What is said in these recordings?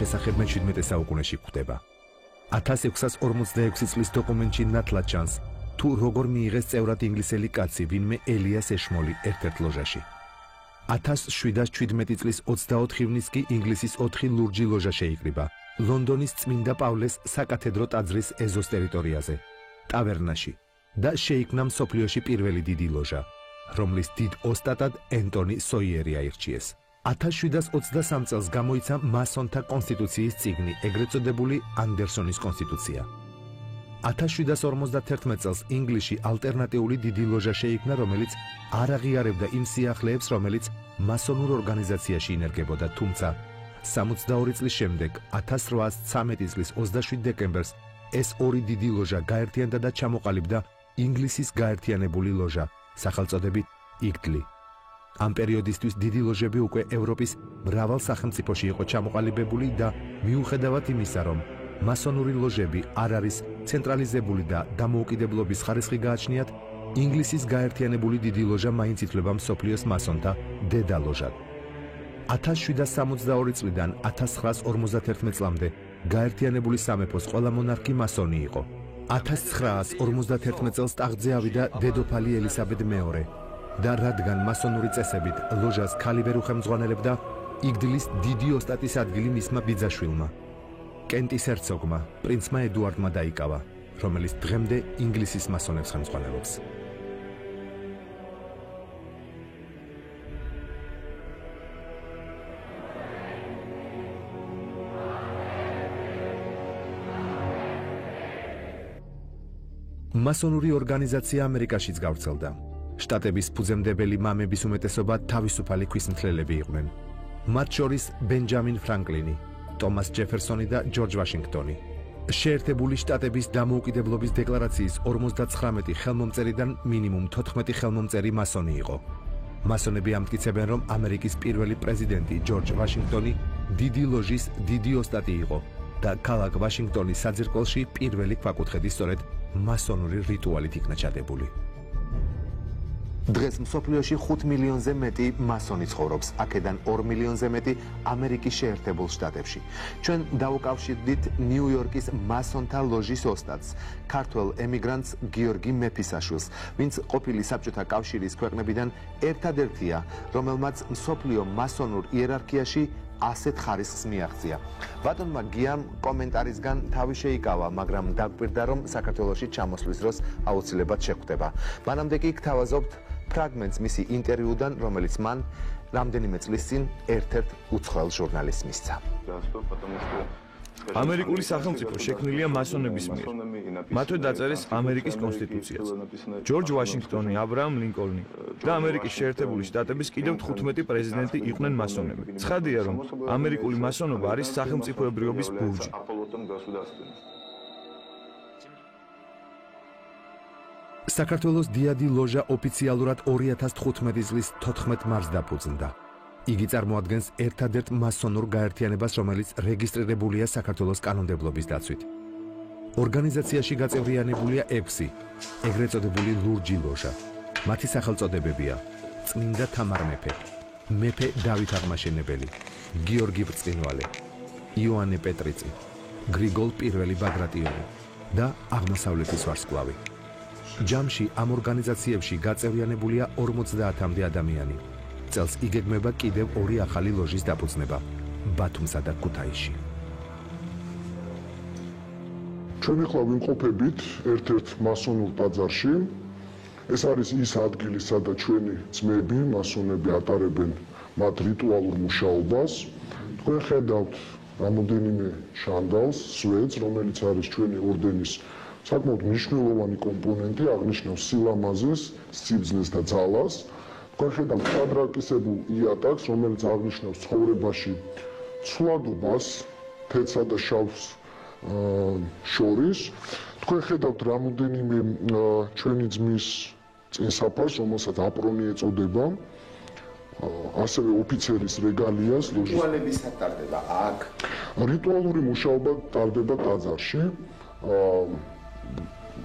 შესახებ 17 საუკუნეში გვხვდება. 1646 წლის დოკუმენტში ნათლად ჩანს, თუ როგორ მიიღეს წევრად ინგლისელი კაცი, ვინმე ელიას ეშმოლი ერთ-ერთ ლოჟაში. 1717 წლის 24 ივნისს კი ინგლისის 4 ლურჯი ლოჟა შეიკრიბა ლონდონის წმინდა პავლეს საკათედრო ტაძრის ეზოს ტერიტორიაზე, ტავერნაში და შეიქმნა მსოფლიოში პირველი დიდი ლოჟა, რომლის დიდ ოსტატად ენტონი სოიერი აირჩიეს. 1723 წელს გამოიცა მასონთა კონსტიტუციის წიგნი, ეგრეთ წოდებული ანდერსონის კონსტიტუცია. 1751 წელს ინგლისში ალტერნატიული დიდი ლოჟა შეიქმნა, რომელიც არ აღიარებდა იმ სიახლეებს, რომელიც მასონურ ორგანიზაციაში ინერგებოდა, თუმცა 62 წლის შემდეგ, 1813 წლის 27 დეკემბერს ეს ორი დიდი ლოჟა გაერთიანდა და ჩამოყალიბდა ინგლისის გაერთიანებული ლოჟა, სახელწოდებით იგდლი. ამ პერიოდისთვის დიდი ლოჟები უკვე ევროპის მრავალ სახელმწიფოში იყო ჩამოყალიბებული და მიუხედავად იმისა, რომ მასონური ლოჟები არ არის ცენტრალიზებული და დამოუკიდებლობის ხარისხი გააჩნიათ, ინგლისის გაერთიანებული დიდი ლოჟა მაინც ითვლება მსოფლიოს მასონთა დედა ლოჟად. 1762 წლიდან 1951 წლამდე გაერთიანებული სამეფოს ყველა მონარქი მასონი იყო. 1951 წელს ტახტზე ავიდა დედოფალი ელისაბედ მეორე და რადგან მასონური წესებით ლოჟას ქალი ვერ უხელმძღვანელებდა, იგდლის დიდი ოსტატის ადგილი მისმა ბიძაშვილმა, კენტის ჰერცოგმა, პრინცმა ედუარდმა დაიკავა, რომელიც დღემდე ინგლისის მასონებს ხელმძღვანელობს. მასონური ორგანიზაცია ამერიკაშიც გავრცელდა. შტატების ფუძემდებელი მამების უმეტესობა თავისუფალი ქვისმთლელები იყვნენ. მათ შორის ბენჯამინ ფრანკლინი, ტომას ჯეფერსონი და ჯორჯ ვაშინგტონი. შეერთებული შტატების დამოუკიდებლობის დეკლარაციის 59 ხელმომწერიდან მინიმუმ 14 ხელმომწერი მასონი იყო. მასონები ამტკიცებენ, რომ ამერიკის პირველი პრეზიდენტი ჯორჯ ვაშინგტონი დიდი ლოჟის დიდი ოსტატი იყო და ქალაქ ვაშინგტონის საძირკველში პირველი ქვაკუთხედი სწორედ მასონური რიტუალით იქნა ჩადებული. დღეს მსოფლიოში 5 მილიონზე მეტი მასონი ცხოვრობს, აქედან 2 მილიონზე მეტი ამერიკის შეერთებულ შტატებში. ჩვენ დავუკავშირდით ნიუ-იორკის მასონთა ლოჟის ოსტატს, ქართველ ემიგრანტს გიორგი მეფისაშვილს, ვინც ყოფილი საბჭოთა კავშირის ქვეყნებიდან ერთადერთია, რომელმაც მსოფლიო მასონურ იერარქიაში ასეთ ხარისხს მიაღწია. ბატონმა გიამ კომენტარისგან თავი შეიკავა, მაგრამ დაგვირდა, რომ საქართველოში ჩამოსვლის დროს აუცილებლად შეხვდება. მანამდე კი გთავაზობთ ფრაგმენტს მისი ინტერვიუდან, რომელიც მან რამდენიმე წლის წინ ერთ-ერთ უცხოელ ჟურნალისტს მისცა. ამერიკული სახელმწიფო შექმნილია მასონების მიერ. მათვე დაწერეს ამერიკის კონსტიტუციაც. ჯორჯ ვაშინგტონი, აბრაამ ლინკოლნი და ამერიკის შეერთებული შტატების კიდევ 15 პრეზიდენტი იყვნენ მასონები. ცხადია, რომ ამერიკული მასონობა არის სახელმწიფოებრიობის ბურჯი. საქართველოს დიადი ლოჟა ოფიციალურად 2015 წლის 14 მარტს დაფუძნდა. იგი წარმოადგენს ერთადერთ მასონურ გაერთიანებას, რომელიც რეგისტრირებულია საქართველოს კანონმდებლობის დაცვით. ორგანიზაციაში გაწევრიანებულია 6, ეგრეთ წოდებული ლურჯი ლოჟა. მათი სახელწოდებებია: წმინდა თამარ მეფე, მეფე დავით აღმაშენებელი, გიორგი ბრწყინვალე, იოანე პეტრიცი, გრიგოლ პირველი ბაგრატიონი და აღმოსავლეთის ვარსკვლავი. ჯამში ამ ორგანიზაციებში გაწევრიანებულია 50-მდე ადამიანი. წელს იგეგმება კიდევ 2 ახალი ლოჟის დაფუძნება ბათუმსა და ქუთაისში. ჩვენი ხლა ვიმყოფებით ერთ-ერთ მასონურ ტაძარში. ეს არის ის ადგილი, სადაც ჩვენი ძმები, მასონები ატარებენ მათ რიტუალურ მუშაობას. თქვენ ხედავთ რამოდენიმე შანდალს, სვეტს, რომელიც არის ჩვენი ორდენის საკმაოდ მნიშვნელოვანი კომპონენტი, აღნიშნავს სილამაზეს, სიბრძნეს და ძალას. თქვენ ხედავთ კვადრატისებულ იატაკს, რომელიც აღნიშნავს ცხოვრებაში ცვლადობას, თეთრსა და შავს შორის. თქვენ ხედავთ რამოდენიმე ჩვენი ძმის წინსაფარს, რომელსაც აპრონი ეწოდება. ასევე ოფიცერის რეგალიას, რიტუალები სად ტარდება აქ? რიტუალური მუშაობა ტარდება ტაძარში.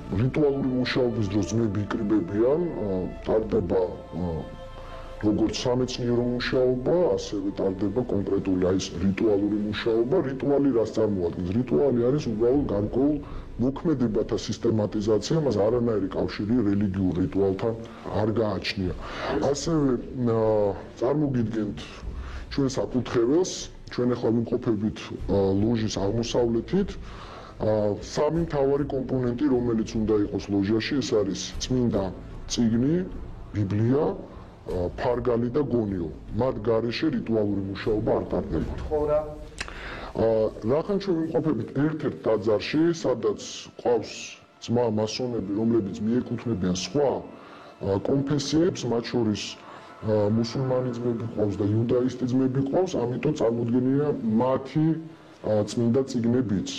რიტუალური მუშაობის დროს ძმები იკრიბებიან, ტარდება როგორც სამეცნიერო მუშაობა, ასევე ტარდება კონკრეტული აი ეს რიტუალური მუშაობა. რიტუალი რას წარმოადგენს? რიტუალი არის უბრალოდ გარკვეულ მოქმედებათა სისტემატიზაცია, მას არანაირი კავშირი რელიგიურ რიტუალთან არ გააჩნია. ასევე წარმოგიდგენთ ჩვენ საკურთხეველს, ჩვენ ახლა ვიმყოფებით ლოჟის აღმოსავლეთით. სამი მთავარი კომპონენტი, რომელიც უნდა იყოს ლოჟაში, ეს არის წმინდა წიგნი, ბიბლია, ფარგალი და გონიო. მათ გარეშე რიტუალური მუშაობა არ ტარდება. რახან ჩვენ ვიმყოფებით ერთ-ერთ ტაძარში, სადაც ყავს ძმა მასონები, რომლებიც მიეკუთვნებიან სხვა კონფესიებს, მათ შორის მუსულმანი ძმები ყავს და იუდაისტი ძმები ყავს, ამიტომ წარმოდგენილია მათი წმინდა წიგნებიც.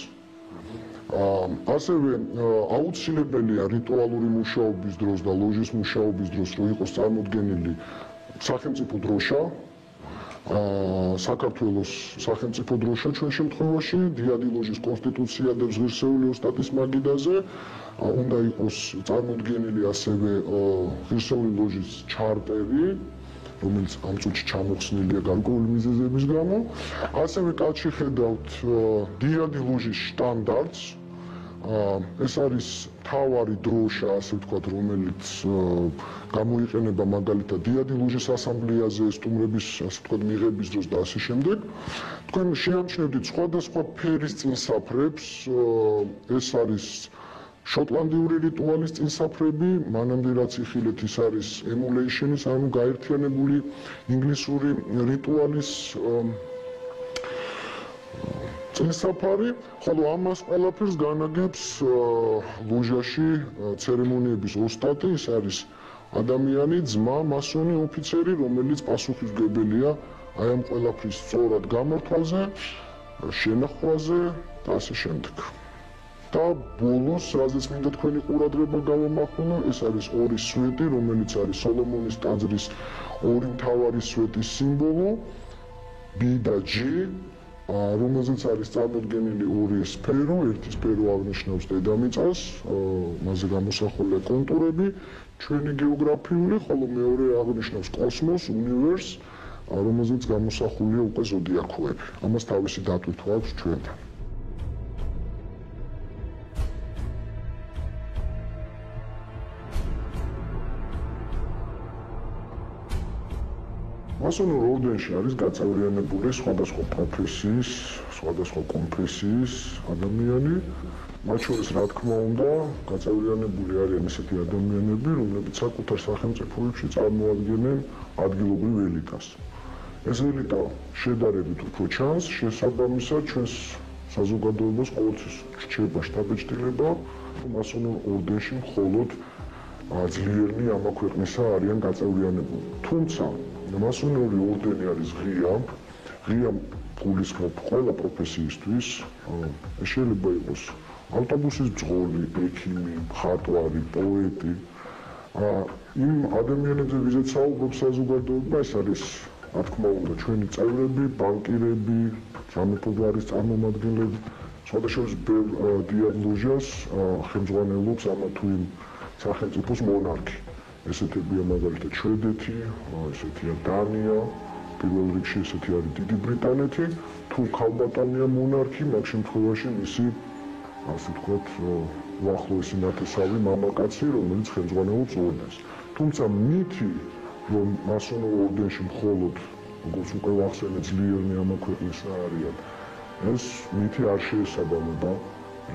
ასევე აუცილებელია რიტუალური მუშაობის დროს და ლოჟის მუშაობის დროს, რომ იყოს წარმოდგენილი სახელმწიფო დროშა, საქართველოს სახელმწიფო დროშა ჩვენ შემთხვევაში, დიადი ლოჟის კონსტიტუცია და ღირსეული ოსტატის მაგიდაზე, უნდა იყოს წარმოდგენილი ასევე ღირსეული ლოჟის ჩარტერი, რომელიც ამ წუთში ჩამოხსნილია გარკვეული მიზეზების გამო. ასევე კაცში ხედავთ დიადი ლოჟის შტანდარტს. ეს არის მთავარი დროშა, ასე ვთქვათ, რომელიც გამოიყენება მაგალითად დიადი ლოჟის ასამბლეაზე, სტუმრების, ასე ვთქვათ, მიღების დროს და ასე შემდეგ. თქვენ შეამჩნევთ სხვადასხვა ფერის წინსაფრებს, ეს არის შოტლანდიური რიტუალის წინსაფრები, მანამდე რაც იხილეთ, ის არის emulation-ის, ანუ გაერთიანებული ინგლისური რიტუალის წინსაფარი, ხოლო ამას ყველაფერს განაგებს ლოჟაში ცერემონიების ოსტატი, ის არის ადამიანი, ძმა, მასონი, ოფიცერი, რომელიც პასუხისმგებელია აი ამ ყველაფრის სწორად გამართვაზე, შენახვაზე და ასე შემდეგ. და ბოლოს, რაზეც მინდა თქვენი ყურადღება გავამახვილო, ეს არის ორი სვეტი, რომელიც არის სოლომონის ტაძრის ორი მთავარი სვეტის სიმბოლო, B და G, რომელზეც არის წარმოდგენილი ორი სფერო, ერთი სფერო აღნიშნავს დედამიწას, მასზე გამოსახულია კონტურები, ჩვენი გეოგრაფიული, ხოლო მეორე აღნიშნავს კოსმოსს, უნივერსს, რომელზეც გამოსახულია უკვე ზოდიაქოები. ამას თავისი დატვირთვა აქვს ჩვენთან. მასონურ ორდენში არის გაწევრიანებული სხვადასხვა პროფესიის, სხვადასხვა კონფესიის ადამიანი, მათ შორის რა თქმა უნდა, გაწევრიანებული არიან ისეთი ადამიანები, რომლებიც საკუთარ სახელმწიფოებში წარმოადგენენ ადგილობრივ ელიტას. ეს ელიტა შედარებით უფრო ჩანს, შესაბამისად ჩვენს საზოგადოებას ყოველთვის რჩება შთაბეჭდილება, მასონურ ორდენში მხოლოდ ძლიერნი ამა ქვეყნისა არიან გაწევრიანებული. თუმცა მასონური ორდენი არის ღია გულისხმობ ყველა პროფესიისთვის. ეს შეიძლება იყოს ავტობუსის მძღოლი, ექიმი, მხატვარი, პოეტი. იმ ადამიანებზე ვიზეთ საუბრობ საზოგადოება, ეს არის რა თქმა უნდა ჩვენი წევრები, ბანკირები, სამეფო ჯარის წარმომადგენლები, სხვადასხვა დიაგნოზას ხელმძღვანელობს ამა თუ იმ სახელმწიფოს მონარქი. ესეთებია მაგალითად შვედეთი, ესეთია დანია, პირველ რიგში ესეთი არის დიდი ბრიტანეთი, თუ ქალბატონია მონარქი, მაგ შემთხვევაში მისი ასე ვთქვათ, უახლოესი ნათესავი მამაკაცი, რომელიც ხელმძღვანელობს ორდენს. თუმცა მითი, რომ მასონურ ორდენში მხოლოდ, როგორც უკვე ვახსენე, ძლიერნი ამა ქვეყნის არიან, ეს მითი არ შეესაბამება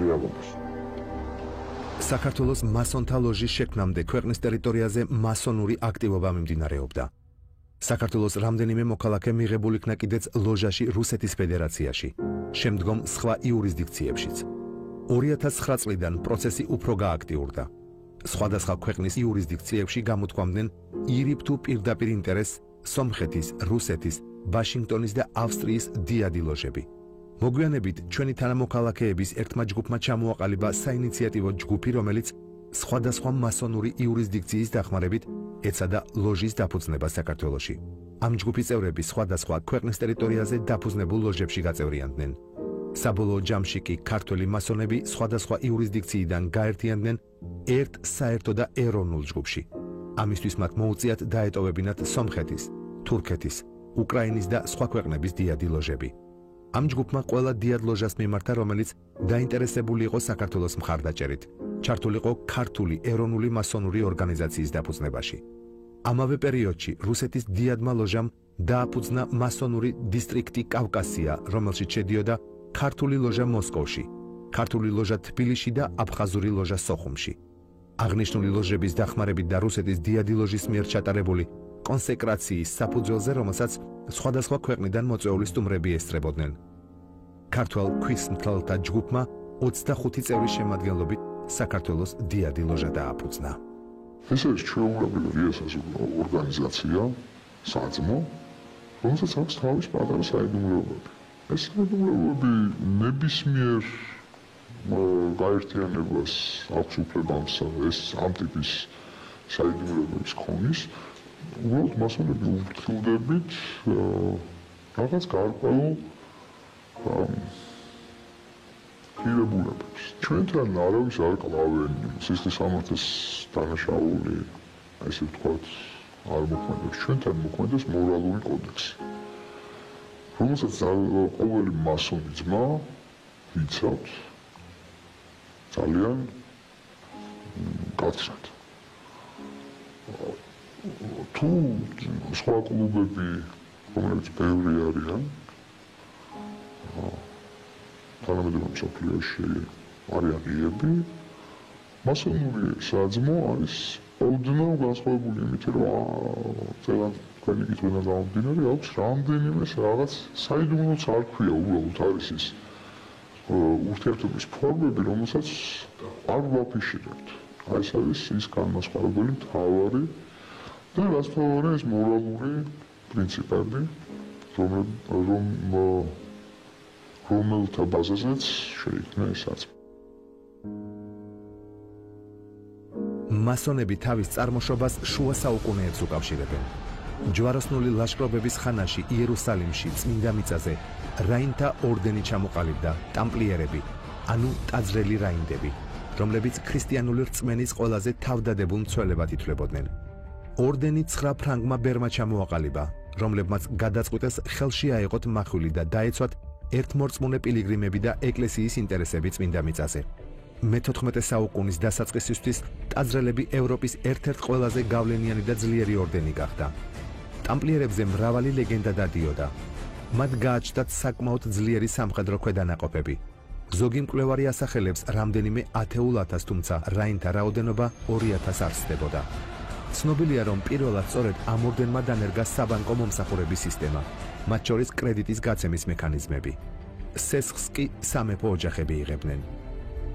რეალობას. საქართველოს მასონთა ლოჟის შექმნამდე ქვეყნის ტერიტორიაზე მასონური აქტივობა მიმდინარეობდა. საქართველოს რამდენიმე მოქალაქე მიღებულ იქნა კიდეც ლოჟაში რუსეთის ფედერაციაში, შემდგომ სხვა იურისდიქციებშიც. 2009 წლიდან პროცესი უფრო გააქტიურდა. სხვადასხვა ქვეყნის იურისდიქციებში გამოთქვამდნენ ირიბ თუ პირდაპირ ინტერესს სომხეთის, რუსეთის, ვაშინგტონის და ავსტრიის დიადი ლოჟები. მოგვიანებით ჩვენი თანამოქალაქეების ერთმა ჯგუფმა ჩამოაყალიბა საინიციატივო ჯგუფი, რომელიც სხვადასხვა მასონური იურისდიქციის დახმარებით ეცადა ლოჟის დაფუძნებას საქართველოში. ამ ჯგუფის წევრები სხვადასხვა ქვეყნის ტერიტორიაზე დაფუძნებულ ლოჟებში გაწევრიანდნენ. საბოლოო ჯამში კი ქართველი მასონები სხვადასხვა იურისდიქციიდან გაერთიანდნენ ერთ საერთო და ეროვნულ ჯგუფში. ამისთვის მათ მოუწიათ დაეტოვებინათ სომხეთის, თურქეთის, უკრაინის და სხვა ქვეყნების დიადი ლოჟები. ამ ჯგუფმა ყველა დიად ლოჟას მიმართა, რომელიც დაინტერესებული იყო საქართველოს მხარდაჭერით, ჩართულიყო ქართული ეროვნული მასონური ორგანიზაციის დაფუძნებაში. ამავე პერიოდში რუსეთის დიადმა ლოჟამ დააფუძნა მასონური დისტრიქტი კავკასია, რომელშიც შედიოდა ქართული ლოჟა მოსკოვში, ქართული ლოჟა თბილისში და აფხაზური ლოჟა სოხუმში. აღნიშნული ლოჟების დახმარებით და რუსეთის დიადი ლოჟის მიერ ჩატარებული კონსეკრაციის საფუძველზე, რომელსაც სხვადასხვა ქვეყნიდან მოწვეული სტუმრები ესწრებოდნენ. ქართველ ქვისმთლელთა ჯგუფმა 25 წევრის შემადგენლობით საქართველოს დიადი ლოჟა დააფუძნა. ეს არის ჩვეულებრივი ორგანიზაცია, საძმო, რომელსაც აქვს თავის პატარა საიდუმლოებები. ეს საიდუმლოებები ნებისმიერ გაერთიანებას აქვს უფლებამს ეს ამ ტიპის საიდუმლოებების ქონის. უბრალოდ მასონები უფრთხილდებით რაღაც გარკვეულ ღირებულებებს. ჩვენთან არავის არ კლავენ სისხლის სამართლის დანაშაული, ესე ვთქვათ, არ მოქმედებს. ჩვენთან მოქმედებს მორალური კოდექსი, რომელსაც ყოველი მასონი ძმა ვიცავთ ძალიან კაცრად. თუ სხვა კლუბები, რომელიც ბევრი არიან, თანამედროვე მსოფლიოში არიან ღიები, მასონური საძმო არის ოდნავ განსხვავებული იმით, რომ ძალიან თქვენი კითხვიდან გამომდინარე, აქვს რამდენიმე რაღაც საიდუმლოც არ ქვია, უბრალოდ არის ის ურთიერთობის ფორმები, რომელსაც არ ვაფიშირებთ. აი ეს არის ის განმასხვავებელი მთავარი და რასთავარი ეს მორალური პრინციპები, რომელთა ბაზაზეც შეიქმნა ეს საძმო. მასონები თავის წარმოშობას შუა საუკუნეებს უკავშირებენ. ჯვაროსნული ლაშქრობების ხანაში იერუსალიმში წმინდა მიწაზე რაინთა ორდენი ჩამოყალიბდა, ტამპლიერები, ანუ ტაძრელი რაინდები, რომლებიც ქრისტიანული რწმენის ყველაზე თავდადებულ მცველებად ითვლებოდნენ. ორდენი 9 ფრანგმა ბერმა ჩამოაყალიბა, რომლებმაც გადაწყვიტეს ხელში აეყოთ მახვილი და დაეცვათ ერთმორწმუნე პილიგრიმები და ეკლესიის ინტერესები წმინდა მიწაზე. მე-14 საუკუნის დასაწყისისთვის ტაძრელები ევროპის ერთ-ერთ ყველაზე გავლენიანი და ძლიერი ორდენი გახდა. ტამპლიერებზე მრავალი ლეგენდა დადიოდა. მათ გააჩნდათ საკმაოდ ძლიერი სამხედრო ქვედანაყოფები. ზოგი მკვლევარი ასახელებს რამდენიმე ათეულ ათას, თუმცა რაინთა რაოდენობა 2000 არსებობდა. ცნობილია, რომ პირველად სწორედ ამ ორდენმა დანერგა საბანკო მომსახურების სისტემა, მათ შორის კრედიტის გაცემის მექანიზმები. სესხს კი სამეფო ოჯახები იღებდნენ.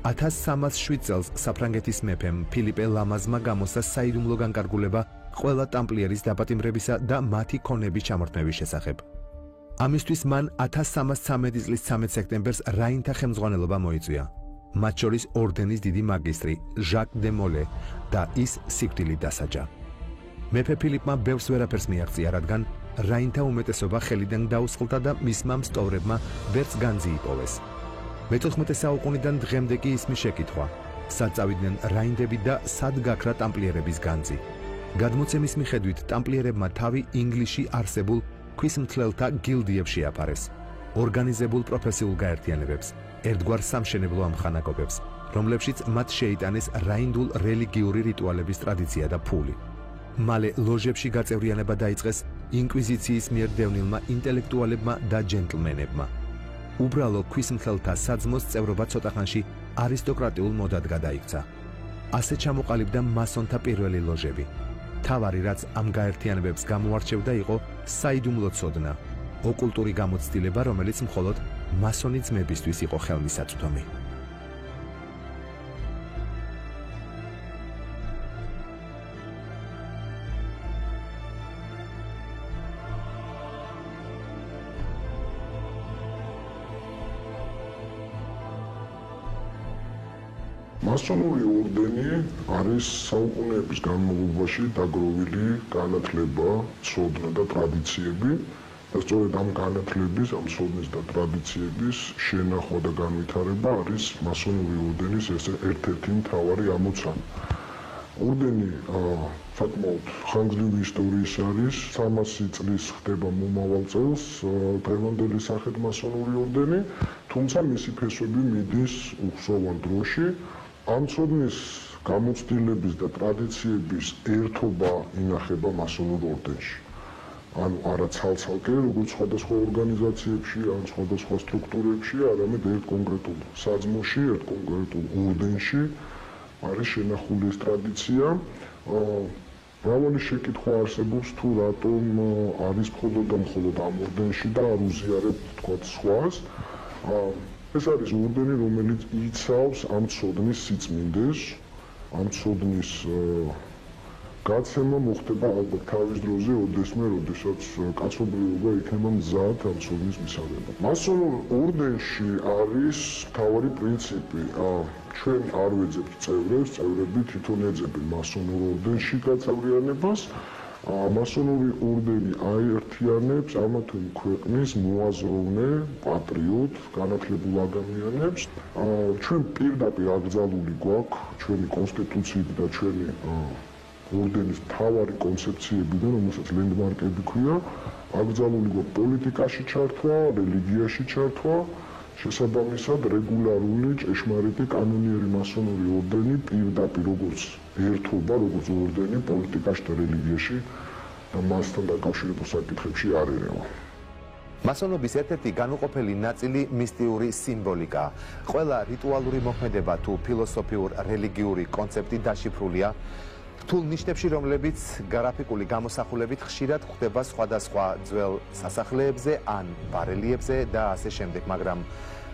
1307 წელს საფრანგეთის მეფემ ფილიპე ლამაზმა გამოსცა საიდუმლო განკარგულება ყველა ტამპლიერის დაპატიმრებისა და მათი ქონების ჩამორთმევის შესახებ. ამისთვის მან 1313 წლის 13 სექტემბერს რაინთა ხელმძღვანელობა მოიწვია. მათ შორის ორდენის დიდი მაგისტრი ჟაკ დე მოლე და ის სიკვდილით დასაჯა. მეფე ფილიპმა ბევრს ვერაფერს მიაღწია, რადგან რაინთა უმეტესობა ხელიდან დაუსხლდა და მისმა მსტოვრებმა ვერც განძი იპოვეს. მე-14 საუკუნიდან დღემდე კი ისმის შეკითხვა, სად წავიდნენ რაინდები და სად გაქრა ტამპლიერების განძი. გადმოცემის მიხედვით ტამპლიერებმა თავი ინგლისში არსებულ ქვისმთლელთა გილდიებს შეაფარეს, ორგანიზებულ პროფესიულ გაერთიანებებს, ერთგვარ სამშენებლო ამხანაგობებს, რომლებშიც მათ შეიტანეს რაინდულ რელიგიური რიტუალების ტრადიცია და ფული. მალე ლოჟებში გაწევრიანება დაიწყეს ინკვიზიციის მიერ დევნილმა ინტელექტუალებმა და ჯენტლმენებმა. უბრალო ქვისმთლელთა საძმოს წევრობა ცოტახანში არისტოკრატიულ მოდად გადაიქცა. ასე ჩამოყალიბდა მასონთა პირველი ლოჟები. თავარი, რაც ამ გაერთიანებებს გამოარჩევდა, იყო საიდუმლო ცოდნა, ოკულტური გამოცდილება, რომელიც მხოლოდ მასონი ძმებისთვის იყო ხელმისაწვდომი. მასონური ორდენი არის საუკუნეების განმავლობაში დაგროვილი განათლება, ცოდნა და ტრადიციები და სწორედ ამ განათლების, ამ ცოდნის და ტრადიციების შენახვა და განვითარება არის მასონური ორდენის ერთ-ერთი მთავარი ამოცანა. ორდენი საკმაოდ ხანგრძლივი ისტორიის არის, 300 წლის ხდება მომავალ წელს დღევანდელი სახით მასონური ორდენი, თუმცა მისი ფესვები მიდის უხსოვან დროში. ამ ცოდნის გამოცდილების და ტრადიციების ერთობა ინახება მასონურ ორდენში. ანუ არა ცალ-ცალკე, როგორც სხვადასხვა ორგანიზაციებში, ან სხვადასხვა სტრუქტურებში, არამედ ერთ კონკრეტულ საძმოში, ერთ კონკრეტულ ორდენში არის შენახული ეს ტრადიცია. მრავალი შეკითხვა არსებობს თუ რატომ არის მხოლოდ და მხოლოდ ამ ორდენში და არ უზიარებთ თქვათ სხვას. ეს არის ორდენი, რომელიც იცავს ამ ცოდნის სიწმინდეს, ამ ცოდნის გაცემა მოხდება ალბათ თავის დროზე, როდესაც კაცობრიობა იქნება მზად ამ ცოდნის მისაღებად. მასონურ ორდენში არის მთავარი პრინციპი. ჩვენ არ ვეძებთ წევრებს, წევრები თვითონ ეძებენ მასონურ ორდენში გაწევრიანებას. მასონური ორდენი აერთიანებს ამა თუ იმ ქვეყნის მოაზროვნე, პატრიოტ, განათლებულ ადამიანებს. ჩვენ პირდაპირ აკრძალული გვაქვს ჩვენი კონსტიტუციით და ჩვენი ორდენის მთავარი კონცეფციებიდან, რომელსაც ლენდმარკები ქვია, აკრძალული გვაქვს პოლიტიკაში ჩართვა, რელიგიაში ჩართვა. შესაბამისად, რეგულარული, ჭეშმარიტი, კანონიერი მასონური ორდენი პირდაპირ როგორც ერთობა, როგორც ორდენი პოლიტიკაში და რელიგიაში და მასთან დაკავშირებულ საკითხებში არ ერევა. მასონობის ერთ-ერთი განუყოფელი ნაწილი მისტიური სიმბოლიკა. ყველა რიტუალური მოქმედება თუ ფილოსოფიურ რელიგიური კონცეფტი დაშიფრულია რთულ ნიშნებში, რომლებიც გრაფიკული გამოსახულებით ხშირად გვხვდება სხვადასხვა ძველ სასახლეებზე ან ბარელიებზე და ასე შემდეგ, მაგრამ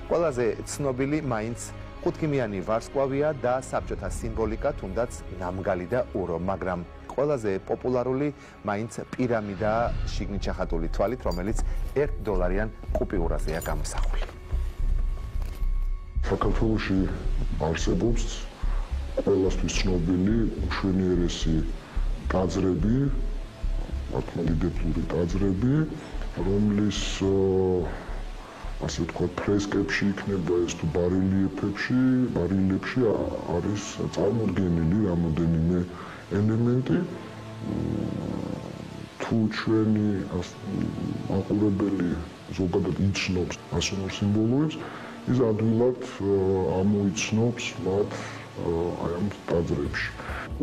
ყველაზე ცნობილი მაინც ხუთქიმიანი ვარსკვლავია და საბჭოთა სიმბოლიკა, თუნდაც ნამგალი და ურო, მაგრამ ყველაზე პოპულარული მაინც პირამიდა შიგნით ჩახატული თვალით, რომელიც $1 კუპიურაზეა გამოსახული. საქართველოში არსებობს ყველასთვის ცნობილი უშვენიერესი ტაძრები, მართლმადიდებლური ტაძრები, რომლის ასე ვთქვათ, ფრესკებში იქნება ეს თუ ბარელიეფებში არის წარმოდგენილი რამოდენიმე ელემენტი. თუ ჩვენი მაყურებელი ზოგადად იცნობს მასონურ სიმბოლოებს, ის ადვილად ამოიცნობს მათ აი ამ ტაძრებში.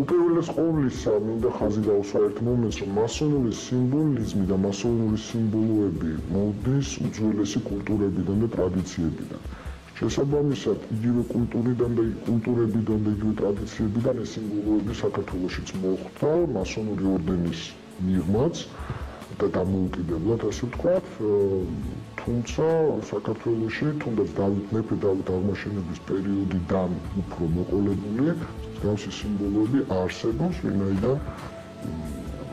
უპირველეს ყოვლისა, მინდა ხაზი დავუსვა ერთ მომენტს, რომ მასონური სიმბოლიზმი და მასონური სიმბოლოები მოდის უძველესი კულტურებიდან და ტრადიციებიდან. შესაბამისად, იგივე კულტურიდან და იგივე ტრადიციებიდან ეს სიმბოლოები საქართველოშიც მოხვდა მასონური ორდენის მიღმაც და დამოუკიდებლად, ასე ვთქვათ, თუმცა საქართველოში, თუნდაც მეფე დავით აღმაშენების პერიოდიდან უფრო მოყოლებული მსგავსი სიმბოლოები არსებობს, ვინაიდან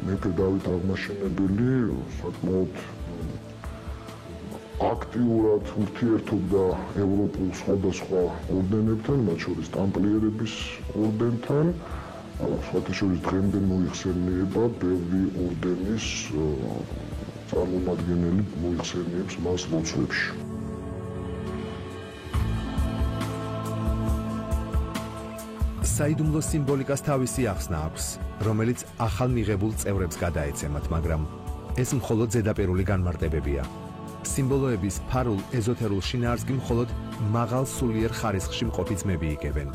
მეფე დავით აღმაშენებელი საკმაოდ აქტიურად ურთიერთობდა ევროპულ სხვადასხვა ორდენებთან, მათ შორის ტამპლიერების ორდენთან. სხვათა შორის დღემდე მოიხსენიება ბევრი ორდენის წარმომადგენელი მოიხსენიებს მას ლოცვებში. საიდუმლო სიმბოლიკას თავისი ახსნა აქვს, რომელიც ახალ მიღებულ წევრებს გადაეცემათ, მაგრამ ეს მხოლოდ ზედაპირული განმარტებებია. სიმბოლოების ფარულ ეზოთერულ შინაარსს კი მხოლოდ მაღალ სულიერ ხარისხში მყოფი ძმები იგებენ.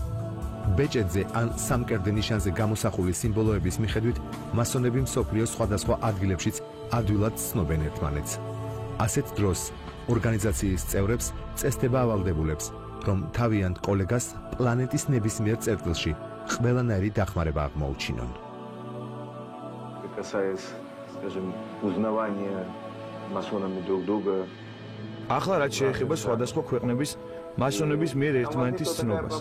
ბეჭედზე ან სამკერდე ნიშანზე გამოსახული სიმბოლოების მიხედვით მასონები მსოფლიოს სხვადასხვა ადგილებშიც ადვილად ცნობენ ერთმანეთს. ასეთ დროს ორგანიზაციის წევრებს წესდება ავალდებულებს, რომ თავიანთ კოლეგას პლანეტის ნებისმიერ წერტილში ყველანაირი დახმარება აღმოუჩინონ. ახლა რაც შეეხება სხვადასხვა ქვეყნების მასონების მიერ ერთმანეთის ცნობას.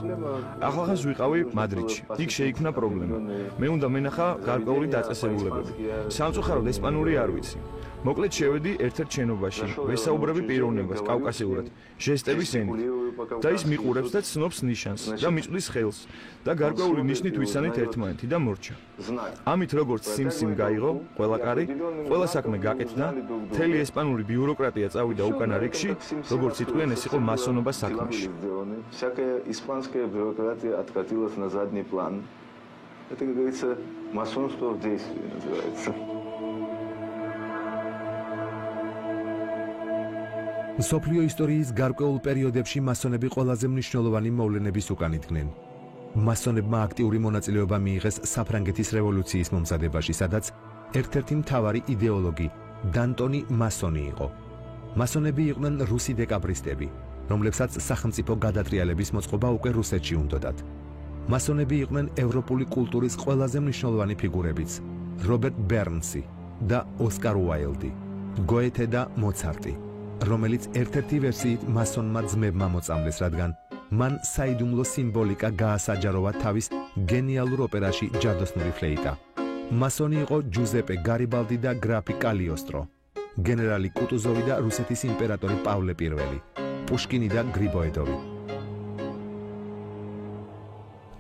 ახლა ვიყავი მადრიდში. იქ შეიქმნა პრობლემა. მე უნდა მენახა გარკვეული დაწესებულებები. სამწუხაროდ ესპანური არ ვიცი. მოკლედ შევედი ერთ-ერთ შენობაში, ვესაუბრები პიროვნებას კავკასიურად, ჟესტების ენით. და ის მიყურებს და ცნობს ნიშანს და მიწვლის ხელს და გარკვეული ნიშნით ვისანით ერთმანეთი და მორჩა. ამით როგორც სიმსიმ გაიღო, ყველა კარი, ყველა საქმე გაკეთდა, მთელი ესპანური ბიუროკრატია წავიდა უკანა რიგში, როგორც იტყვიან ეს იყო მასონობა საქმეში. Всякая испанская бюрократия откатилась на задний план. Это, как говорится, масонство в действии называется. მსოფლიო ისტორიის გარკვეულ პერიოდებში მასონები ყველაზე მნიშვნელოვანი მოვლენების უკან იდგნენ. მასონებმა აქტიური მონაწილეობა მიიღეს საფრანგეთის რევოლუციის მომზადებაში, სადაც ერთ-ერთი მთავარი იდეოლოგი დანტონი მასონი იყო. მასონები იყვნენ რუსი დეკაბრისტები, რომლებსაც სახელმწიფო გადატრიალების მოწყობა უკვე რუსეთში უნდოდათ. მასონები იყვნენ ევროპული კულტურის ყველაზე მნიშვნელოვანი ფიგურებიც, რობერტ ბერნსი და ოსკარ უაილდი, გოეთე და მოცარტი, რომელიც ერთ-ერთი ვერსიით მასონმა ძმებმა მოწამლეს, რადგან მან საიდუმლო სიმბოლიკა გაასაჯაროვა თავის გენიალურ ოპერაში ჯადოსნური ფლეიტა. მასონი იყო ჯუზეპე გარიბალდი და გრაფი კალიოსტრო, გენერალი კუტუზოვი და რუსეთის იმპერატორი პავლე I, პუშკინი და გრიბოედოვი.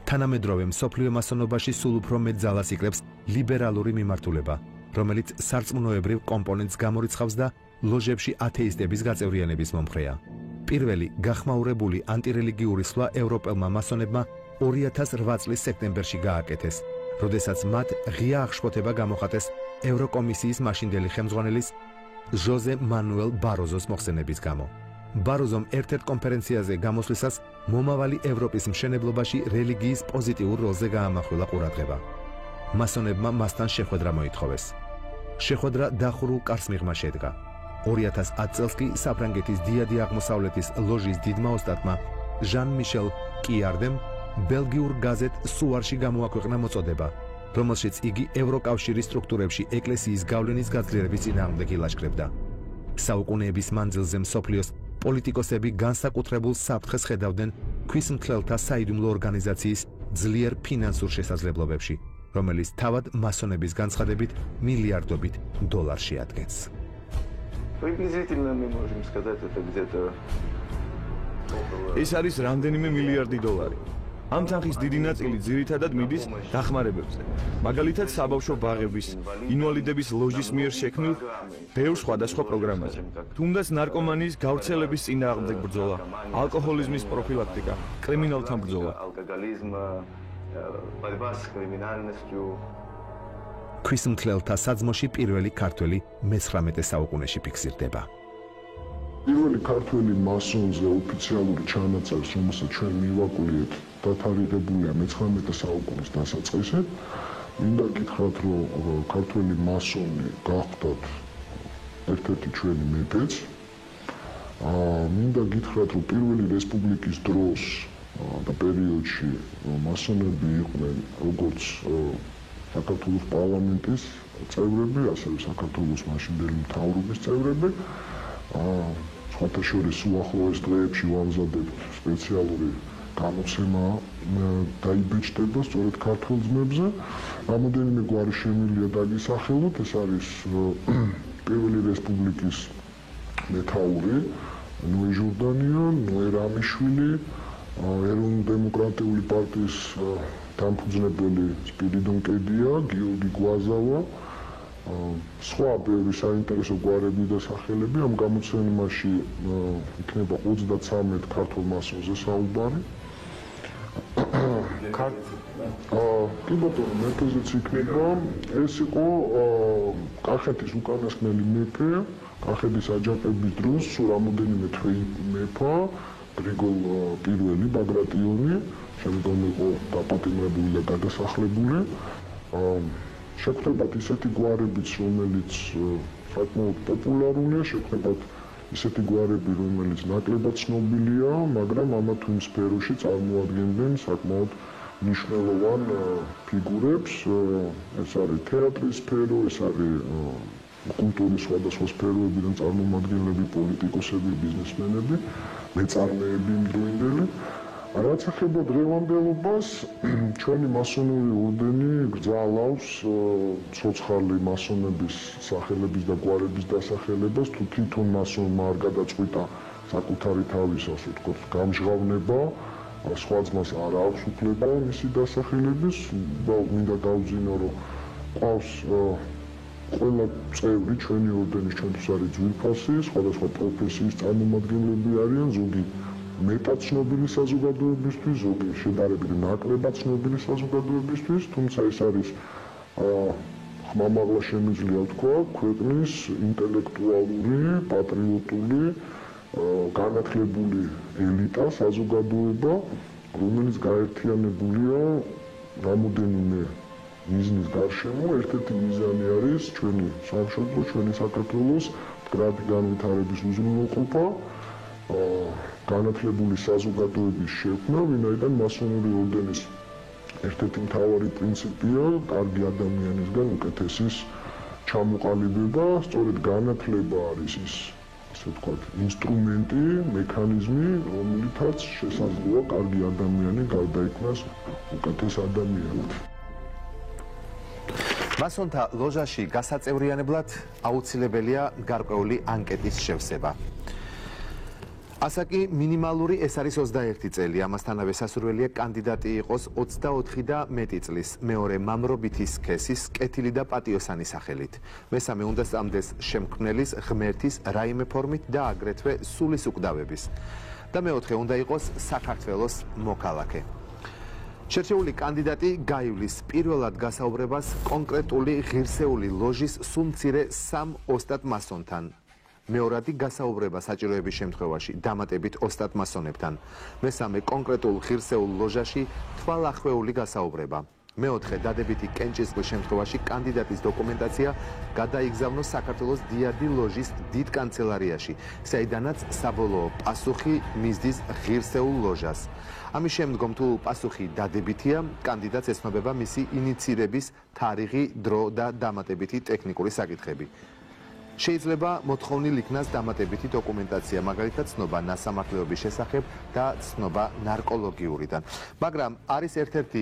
თანამედროვე მსოფლიო მასონობაში სულ უფრო მეტ ძალას იკრებს ლიბერალური მიმართულება, რომელიც სარწმუნოებრივ კომპონენტს გამორიცხავს და ლოჟებში ათეისტების გაწევრიანების მომხრეა. პირველი გახმაურებული ანტირელიგიური სვლა ევროპელმა მასონებმა 2008 წლის სექტემბერში გააკეთეს, როდესაც მათ ღია აღშფოთება გამოხატეს ევროკომისიის მაშინდელი ხელმძღვანელის ჟოზე მანუელ ბაროზოს მოხსენების გამო. ბაროზომ ერთ-ერთ კონფერენციაზე გამოსვლისას მომავალი ევროპის მშენებლობაში რელიგიის პოზიტიურ როლზე გაამახვილა ყურადღება. მასონებმა მასთან შეხვედრა მოითხოვეს. შეხვედრა დახურულ კარს მიღმა შედგა. 2010 წელს კი საფრანგეთის დიადი აღმოსავლეთის ლოჟის დიდმა ოსტატმა ჟან მიშელ კიარდემ ბელგიურ გაზეთ სუარში გამოაქვეყნა მოწოდება, რომელშიც იგი ევროკავშირის სტრუქტურებში ეკლესიის გავლენის გაძლიერების წინააღმდეგ ილაშქრებდა. საუკუნეების მანძილზე მსოფლიოს პოლიტიკოსები განსაკუთრებულ საფრთხეს ხედავდნენ ქვისმთლელთა საიდუმლო ორგანიზაციის ძლიერ ფინანსურ შესაძლებლობებში, რომელიც თავად მასონების განცხადებით მილიარდობით დოლარში ადგენს. Приблизительно мы можем сказать, это где-то ეს არის რამდენიმე მილიარდი დოლარი. ამ თანხის დიდი ნაწილი ძირითადად მიდის დახმარებებზე, მაგალითად საბავშვო ბაღების, ინვალიდების ლოჟის მიერ შექმნილ ბევრ სხვადასხვა პროგრამაზე. თუნდაც ნარკომანიის გავრცელების წინააღმდეგ ბრძოლა, ალკოჰოლიზმის პროფილაქტიკა, კრიმინალთან ბრძოლა. ქვისმთლელთა საძმოში პირველი ქართველი მე-19 საუკუნეში ფიქსირდება. პირველი ქართველი მასონზე ოფიციალური ჩანაწერს, რომელსაც ჩვენ მივაკვლიეთ, დათარიღებულია მე-19 საუკუნის დასაწყისად. მინდა გითხრათ, რომ ქართველი მასონი გახდათ ერთ-ერთი ჩვენი მეფეც. მინდა გითხრათ, რომ პირველი რესპუბლიკის დროს და პერიოდში მასონები იყვნენ როგორც საქართველოს პარლამენტის წევრები, ასევე საქართველოს მაშინდელი მთავრობის წევრები. სხვათა შორის უახლოეს დღეებში ვამზადებთ სპეციალური გამოცემა დაიბეჭდება სწორედ ქართველ ძმებზე. რამოდენიმე გვარი შემილია დაგისახელოთ. ეს არის პირველი რესპუბლიკის მეთაური ნოე ჟორდანიან, ნოე რამიშვილი, ეროვნულ-დემოკრატიული პარტიის დამფუძნებელი სპირიდონ კედია, გიორგი გვაზავა, სხვა ბევრი საინტერესო გვარები და სახელები. ამ გამოცემაში იქნება 33 ქართულ მასონზე საუბარი. კი ბატონო, მეფეზეც იქნება. ეს იყო კახეთის უკანასკნელი მეფე, კახეთის აჯანყების დროს სულ რამოდენიმე თვე მეფა, გრიგოლ პირველი ბაგრატიონი, შემდგომ იყო დაპატიმრებული და გადასახლებული. შეგვხვდებათ ისეთი გვარებიც, რომელიც საკმაოდ პოპულარულია, შეგვხვდებათ ისეთი გვარები, რომელიც ნაკლებად ცნობილია, მაგრამ ამა თუ იმ სფეროში წარმოადგენენ საკმაოდ მნიშვნელოვან ფიგურებს. ეს არის თეატრის სფერო, ეს არის კულტურის სხვადასხვა სფეროებიდან წარმომადგენლები, პოლიტიკოსები, ბიზნესმენები, მეწარმეები იმდროინდელი. რაც ეხება დღევანდელობას, ჩვენი მასონური ორდენი გრძალავს ცოცხალი მასონების სახელების და გვარების დასახელებას, თუ თვითონ მასონმა არ გადაწყვიტა საკუთარი თავის, ასე ვთქვათ, გამჟღავნება, სხვა ძმას არ აქვს უფლება მისი დასახელების. მინდა დავძინო, რომ ყავს ყველა წევრი ჩვენი ორდენის, ჩვენთვის არის ძვირფასი, სხვადასხვა პროფესიის წარმომადგენლები არიან, ზოგი მეტად ცნობილი საზოგადოებისთვის, ზოგი შედარებით ნაკლებად ცნობილი საზოგადოებისთვის, თუმცა ეს არის ხმამაღლა შემიძლია ვთქვა, ქვეყნის ინტელექტუალური, პატრიოტული, განათლებული ელიტა, საზოგადოება, რომელიც გაერთიანებულია რამოდენიმე მიზნის გარშემო. ერთ-ერთი მიზანი არის ჩვენი სამშობლო, ჩვენი საქართველოს მდგრადი განვითარების უზრუნველყოფა, განათლებული საზოგადოების შექმნა, ვინაიდან მასონური ორდენის ერთ-ერთი მთავარი პრინციპია კარგი ადამიანისგან უკეთესის ჩამოყალიბება. სწორედ განათლება არის ის, ასე ვთქვათ, ინსტრუმენტი, მექანიზმი, რომლითაც შესაძლოა კარგი ადამიანი გარდაიქმნას უკეთეს ადამიანად. მასონთა ლოჟაში გასაწევრიანებლად აუცილებელია გარკვეული ანკეტის შევსება. ასაკი მინიმალური ეს არის 21 წელი, ამასთანავე სასურველია კანდიდატი იყოს 24 და მეტი წლის, მეორე მამრობითი სქესის, კეთილი და პატიოსანი სახელით. მესამე უნდა სწამდეს შემქმნელის, ღმერთის, რაიმე ფორმით და აგრეთვე სულის უკვდავების. და მეოთხე უნდა იყოს საქართველოს მოქალაქე. შერჩეული კანდიდატი გაივლის პირველად გასაუბრებას კონკრეტული ღირსეული ლოჟის სულ მცირე 3 ოსტატ მასონთან. მეორადი გასაუბრება საჭიროების შემთხვევაში დამატებით ოსტატ მასონებთან. მესამე კონკრეტულ ღირსეულ ლოჟაში თვალახვეული გასაუბრება. მეოთხე დადებითი კენჭისყრის შემთხვევაში კანდიდატის დოკუმენტაცია გადაიგზავნოს საქართველოს დიადი ლოჟის დიდ კანცელარიაში, საიდანაც საბოლოო პასუხი მისდის ღირსეულ ლოჟას. ამის შემდგომ თუ პასუხი დადებითია, კანდიდატს ესმებება მისი ინიცირების თარიღი, დრო და დამატებითი ტექნიკური საკითხები. შეიძლება მოთხოვნილ იქნას დამატებითი დოკუმენტაცია, მაგალითად ცნობა ნასამართლეობის შესახებ და ცნობა ნარკოლოგიურიდან. მაგრამ არის ერთ-ერთი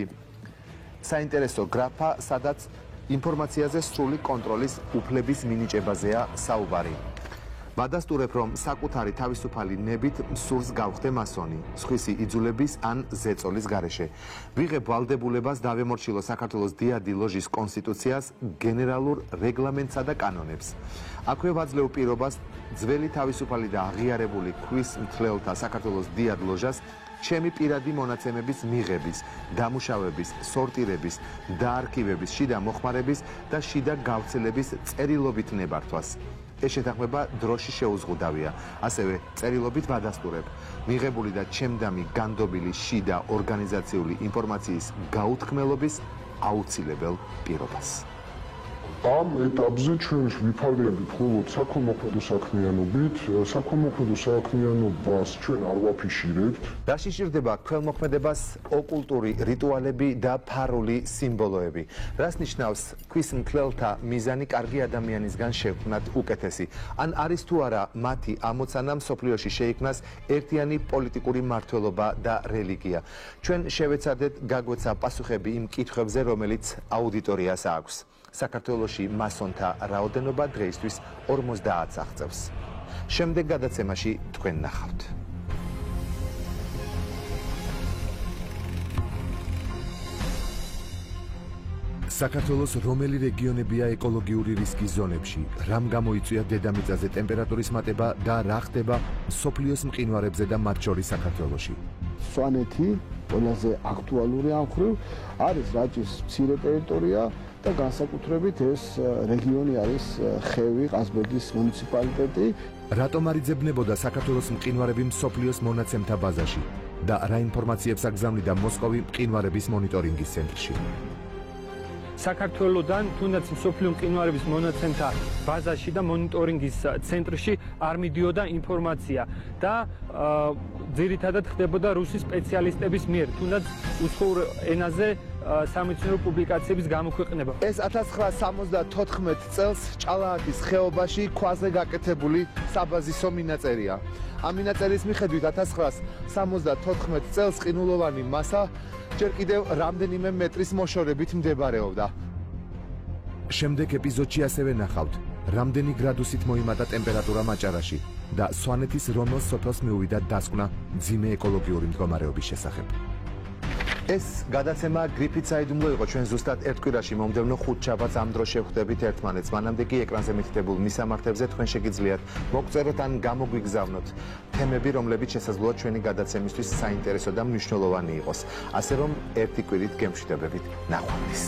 საინტერესო გრაფა, სადაც ინფორმაციაზე სრული კონტროლის უფლების მინიჭებაზეა საუბარი. ვადასტურებ, რომ საკუთარი თავისუფალი ნებით სურს გავხდე მასონი, სხვისი იძულების ან ზეწოლის გარეშე. ვიღებ ვალდებულებას დავემორჩილო საქართველოს დიადი ლოჟის კონსტიტუციას, გენერალურ რეგლამენტსა და კანონებს. აქვე ვაძლევ პირობას ძველი თავისუფალი და აღიარებული ქვის მთლელთა საქართველოს დიად ლოჟას ჩემი პირადი მონაცემების მიღების, დამუშავების, სორტირების, დაარქივების, შიდა მოხმარების და შიდა გავრცელების წერილობით ნებართვას. ეს შეთანხმება დროში შეუზღუდავია. ასევე წერილობით ვადასტურებ მიღებული და ჩემდამი განდობილი შიდა ორგანიზაციული ინფორმაციის გაუთქმელობის აუცილებელ პირობას. ამ ეტაპზე ჩვენ ვიფარგლებით მხოლოდ საქველმოქმედო საქმიანობით. საქველმოქმედო საქმიანობას ჩვენ არ ვაფიშირებთ. დაშიშირდება ქველმოქმედებას ოკულტური რიტუალები და ფარული სიმბოლოები. რას ნიშნავს ქვის მთლელთა მიზანი კარგი ადამიანისგან შექმნათ უკეთესი? ან არის თუ არა მათი ამოცანა მსოფლიოში შეიქმნას ერთიანი პოლიტიკური მმართველობა და რელიგია? ჩვენ შევეცადეთ გაგვეცა პასუხები იმ კითხვებზე, რომელიც აუდიტორიას აქვს. საქართველოში მასონთა რაოდენობა დღეისთვის 50 აღწევს. შემდეგ გადაცემაში თქვენ ნახავთ. საქართველოს რომელი რეგიონებია ეკოლოგიური რისკის ზონებში, რამ გამოიწვია დედამიწაზე ტემპერატურის მატება და რა ხდება მსოფლიოს მყინვარებზე და მათ შორის საქართველოში. სვანეთი ყველაზე აქტუალური ამ მხრივ არის რაჭის მცირე ტერიტორია და განსაკუთრებით ეს რეგიონი არის ხევი, ყაზბეგის მუნიციპალიტეტი. რატომ არ იძებნებოდა საქართველოს მყინვარები მსოფლიოს მონაცემთა ბაზაში და რა ინფორმაციებს აგზავნიდა მოსკოვი მყინვარების მონიტორინგის ცენტრში? საქართველოდან თუნდაც მსოფლიო მყინვარების მონაცემთა ბაზაში და მონიტორინგის ცენტრში არ მიდიოდა ინფორმაცია და ძირითადად ხდებოდა რუსი სპეციალისტების მიერ, თუნდაც უცხოურ ენაზე სამეცნიერო პუბლიკაციების გამოქვეყნება. ეს 1974 წელს ჭალაათის ხეობაში ქვაზე გაკეთებული საბაზისო მინაწერია. ამ მინაწერის მიხედვით 1974 წელს ყინულოვანი მასა ჯერ კიდევ რამდენიმე მეტრის მოშორებით მდებარეობდა. შემდეგ ეპიზოდში ასევე ნახავთ, რამდენი გრადუსით მოიმატა ტემპერატურა მაჭარაში და სვანეთის რომელ სოფელს მიუვიდა დასკვნა მძიმე ეკოლოგიური მდგომარეობის შესახებ. ეს გადაცემა გრიფით საიდუმლო იყო. ჩვენ ზუსტად ერთ კვირაში მომდევნო 5 შაბათს ამ დროს შევხვდებით ერთმანეთს. მანამდე კი ეკრანზე მითითებულ მისამართებზე თქვენ შეგიძლიათ მოგწეროთ ან გამოგვიგზავნოთ თემები, რომლებიც შესაძლოა ჩვენი გადაცემისთვის საინტერესო და მნიშვნელოვანი იყოს. ასე რომ ერთი კვირით გემშვიდობებით. ნახვამდის.